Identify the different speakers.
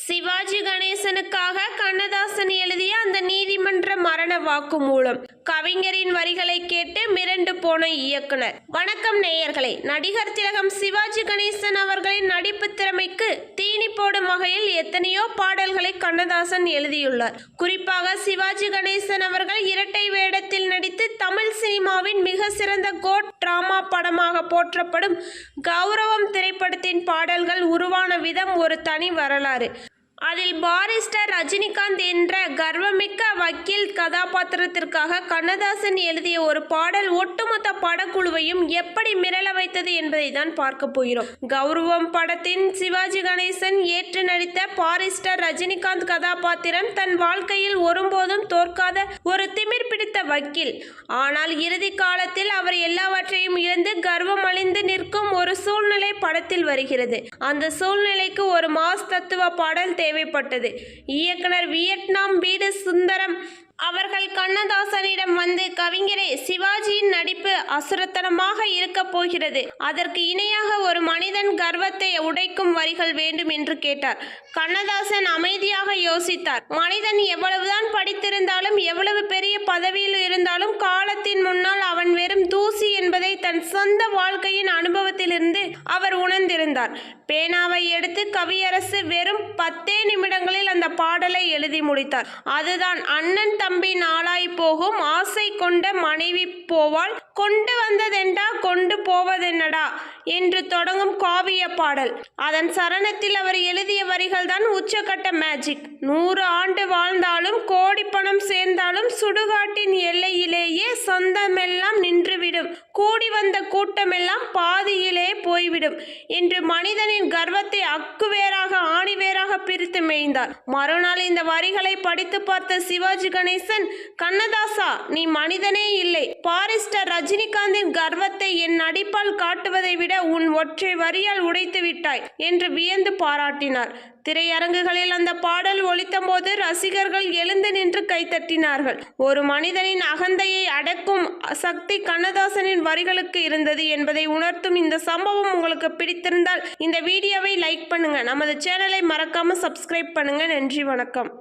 Speaker 1: சிவாஜி கணேசனுக்காக கண்ணதாசன் எழுதிய அந்த நீதிமன்ற மரண வாக்குமூலம். கவிஞரின் வரிகளை கேட்டு மிரண்டு போன இயக்குனர். வணக்கம் நேயர்களே. நடிகர் திலகம் சிவாஜி கணேசன் அவர்களின் நடிப்பு திறமைக்கு தீனி போடும் வகையில் எத்தனையோ பாடல்களை கண்ணதாசன் எழுதியுள்ளார். குறிப்பாக சிவாஜி கணேசன் அவர்கள் இரட்டை வேடத்தில் நடித்து தமிழ் சினிமாவின் மிக சிறந்த கோட் டிராமா படமாக போற்றப்படும் கௌரவம் திரைப்படத்தின் பாடல்கள் உருவான விதம் ஒரு தனி வரலாறு. அதில் பாரிஸ்டர் ரஜினிகாந்த் என்ற கர்வமிக்க வக்கீல் கதாபாத்திரத்திற்காக கண்ணதாசன் எழுதிய ஒரு பாடல் ஒட்டுமொத்த படக்குழுவையும் எப்படி மிரள வைத்தது என்பதை தான் பார்க்க போகிறோம். கௌரவம் படத்தின் சிவாஜி கணேசன் ஏற்று நடித்த பாரிஸ்டர் ரஜினிகாந்த் கதாபாத்திரம் தன் வாழ்க்கையில் ஒருபோதும் தோற்காத ஒரு திமிர் பிடித்த வக்கீல். ஆனால் இறுதி காலத்தில் அவர் எல்லாவற்றையும் இழந்து கர்வம் அழிந்து நிற்கும் ஒரு சூழ்நிலை படத்தில் வருகிறது. அந்த சூழ்நிலைக்கு ஒரு மாஸ் தத்துவ பாடல் தேவைப்பட்டது. இயக்குனர் வியட்நாம் வீடு சுந்தரம் அவர்கள் கண்ணதாசனிடம் வந்து, கவிஞரே, சிவாஜியின் நடிப்பு அசுரத்தனமாக இருக்க போகிறது. அதற்கு இணையாக ஒரு மனிதன் கர்வத்தை உடைக்கும் வரிகள் வேண்டும் என்று கேட்டார். கண்ணதாசன் அமைதியாக யோசித்தார். மனிதன் எவ்வளவுதான் படித்திருந்தாலும் எவ்வளவு பெரிய பதவியில் இருந்தாலும் காலத்தின் முன்னால் அவன் வெறும் தூசி என்பதை தன் சொந்த வாழ்க்கையின் அனுபவத்திலிருந்து அவர் உணர்ந்திருந்தார். பேனாவை எடுத்து கவியரசு வெறும் 10 நிமிடங்களில் அந்த பாடலை எழுதி முடித்தார். அதுதான் அண்ணன் தம்பி நாளாய் போகும், ஆசை கொண்ட மனைவி போவாள், கொண்டு வந்ததெண்டா கொண்டு போவதென்னடா என்று தொடங்கும் காவிய பாடல். அதன் சரணத்தில் அவர் எழுதிய வரிகள் தான் உச்சக்கட்ட மேஜிக். 100 ஆண்டு வாழ்ந்தாலும் கோடி பணம் சேர்ந்தாலும் சுடுகாட்டின் எல்லையிலேயே சொந்தமெல்லாம் நின்றுவிடும், கூடி வந்த கூட்டமெல்லாம் பாதியிலே போய்விடும் என்று மனிதனின் கர்வத்தை அக்குவேராக ஆணிவேராக பிரித்து மேய்ந்தார். மறுநாள் இந்த வரிகளை படித்து பார்த்த சிவாஜி கணேசன், கண்ணதாசா, நீ மனிதனே இல்லை, பாரிஸ்டர் ரஜினிகாந்தின் கர்வத்தை என் நடிப்பால் காட்டுவதை விட உன் ஒற்றை வரியால் உடைத்து விட்டாய் என்று வியந்து பாராட்டினார். திரையரங்குகளில் அந்த பாடல் ஒலித்த போது ரசிகர்கள் எழுந்து நின்று கைத்தட்டினார்கள். ஒரு மனிதனின் அகந்தையை அடக்கும் சக்தி கண்ணதாசனின் வரிகளுக்கு இருந்தது என்பதை உணர்த்தும் இந்த சம்பவம் உங்களுக்கு பிடித்திருந்தால் இந்த வீடியோவை லைக் பண்ணுங்க. நமது சேனலை மறக்காம சப்ஸ்கிரைப் பண்ணுங்க. நன்றி, வணக்கம்.